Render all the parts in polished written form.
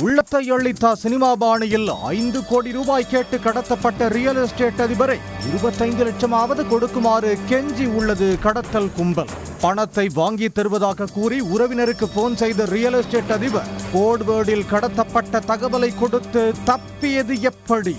உள்ளத்தை அளித்த சினிமா பாணியில் 5 கோடி ரூபாய் கேட்டு கடத்தப்பட்ட ரியல் எஸ்டேட் அதிபரை 25 லட்சமாவது கொடுக்குமாறு கெஞ்சி உள்ளது கடத்தல் கும்பல். பணத்தை வாங்கி தருவதாக கூறி உறவினருக்கு போன் செய்த ரியல் எஸ்டேட் அதிபர் கோட்வேர்டில் கடத்தப்பட்ட தகவலை கொடுத்து தப்பியது எப்படி?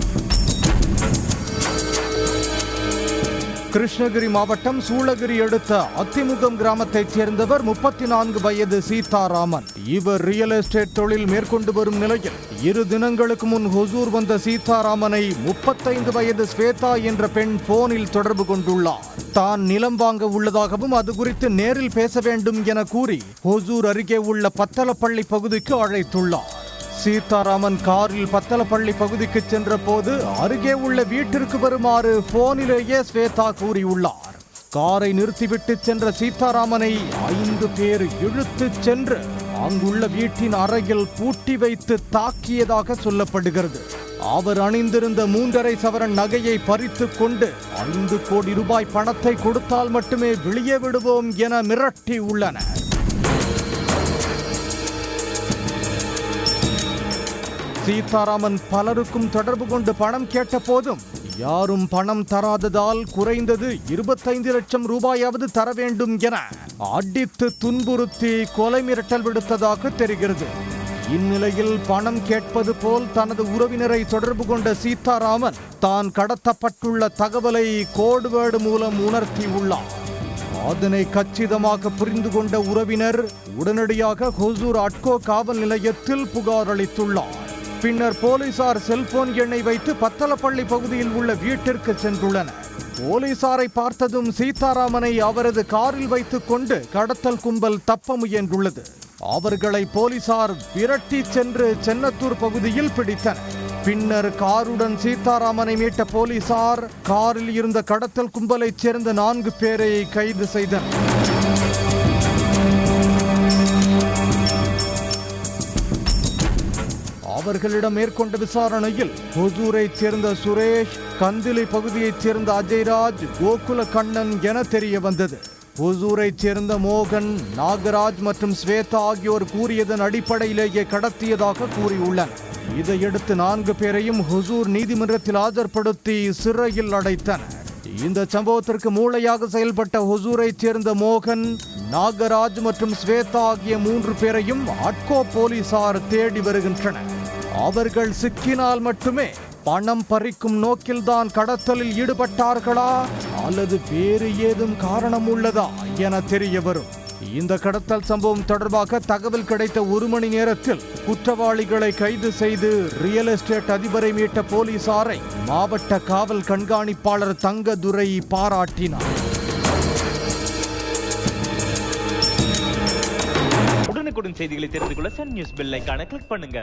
கிருஷ்ணகிரி மாவட்டம் சூளகிரி அடுத்த அத்திமுகம் கிராமத்தைச் சேர்ந்தவர் 34 வயது சீதாராமன். இவர் ரியல் எஸ்டேட் தொழில் மேற்கொண்டு வரும் நிலையில் 2 தினங்களுக்கு முன் ஹொசூர் வந்த சீதாராமனை 35 வயது ஸ்வேதா என்ற பெண் போனில் தொடர்பு கொண்டுள்ளார். தான் நிலம் வாங்க உள்ளதாகவும் அது குறித்து நேரில் பேச வேண்டும் என கூறி ஹொசூர் அருகே உள்ள பத்தலப்பள்ளி பகுதிக்கு அழைத்துள்ளார். சீதாராமன் காரில் பத்தலப்பள்ளி பகுதிக்கு சென்ற போது அருகே உள்ள வீட்டிற்கு வருமாறு போனிலேயே ஸ்வேதா கூறியுள்ளார். காரை நிறுத்திவிட்டு சென்ற சீதாராமனை 5 பேர் இழுத்து சென்று அங்குள்ள வீட்டின் அறையில் பூட்டி வைத்து தாக்கியதாக சொல்லப்படுகிறது. அவர் அணிந்திருந்த 3.5 சவரன் நகையை பறித்து கொண்டு 5 கோடி ரூபாய் பணத்தை கொடுத்தால் மட்டுமே வெளியே விடுவோம் என மிரட்டி உள்ளனர். சீதாராமன் பலருக்கும் தொடர்பு கொண்டு பணம் கேட்ட போதும் யாரும் பணம் தராததால் குறைந்தது 25 லட்சம் ரூபாயாவது தர வேண்டும் என அடித்து துன்புறுத்தி கொலை மிரட்டல் விடுத்ததாக தெரிகிறது. இந்நிலையில் பணம் கேட்பது போல் தனது உறவினரை தொடர்பு கொண்ட சீதாராமன் தான் கடத்தப்பட்டுள்ள தகவலை கோட்வேர்டு மூலம் உணர்த்தியுள்ளார். அதனை கச்சிதமாக புரிந்து கொண்ட உறவினர் உடனடியாக ஹொசூர் அட்கோ காவல் நிலையத்தில் புகார் அளித்துள்ளார். பின்னர் போலீசார் செல்போன் எண்ணை வைத்து பத்தலப்பள்ளி பகுதியில் உள்ள வீட்டிற்கு சென்றுள்ளனர். போலீசாரை பார்த்ததும் சீதாராமனை அவரது காரில் வைத்துக் கொண்டு கடத்தல் கும்பல் தப்ப முயன்றுள்ளது. அவர்களை போலீசார் விரட்டி சென்று சென்னத்தூர் பகுதியில் பிடித்தனர். பின்னர் காருடன் சீதாராமனை மீட்ட போலீசார் காரில் இருந்த கடத்தல் கும்பலைச் சேர்ந்த 4 பேரை கைது செய்தனர். அவர்களிடம் மேற்கொண்ட விசாரணையில் ஹொசூரைச் சேர்ந்த சுரேஷ், கந்திலி பகுதியைச் சேர்ந்த அஜய்ராஜ், கோகுல கண்ணன் என தெரிய வந்தது. ஹொசூரைச் சேர்ந்த மோகன், நாகராஜ் மற்றும் ஸ்வேதா ஆகியோர் கூறியதன் அடிப்படையிலேயே கடத்தியதாக கூறியுள்ளனர். இதையடுத்து 4 பேரையும் ஹொசூர் நீதிமன்றத்தில் ஆஜர்படுத்தி சிறையில் அடைத்தனர். இந்த சம்பவத்திற்கு மூளையாக செயல்பட்ட ஹொசூரைச் சேர்ந்த மோகன், நாகராஜ் மற்றும் ஸ்வேதா ஆகிய 3 பேரையும் அட்கோ போலீசார் தேடி வருகின்றனர். அவர்கள் சிக்கினால் மட்டுமே பணம் பறிக்கும் நோக்கில்தான் கடத்தலில் ஈடுபட்டார்களா அல்லது வேறு ஏதும் காரணம் உள்ளதா என தெரிய வரும். இந்த கடத்தல் சம்பவம் தொடர்பாக தகவல் கிடைத்த 1 மணி நேரத்தில் குற்றவாளிகளை கைது செய்து ரியல் எஸ்டேட் அதிபரை மீட்ட போலீசாரை மாவட்ட காவல் கண்காணிப்பாளர் தங்கதுரை பாராட்டினார். உடனுக்குடன் செய்திகளை தெரிந்து கொள்ள சன் நியூஸ் பெல் ஐகானை கிளிக் பண்ணுங்க.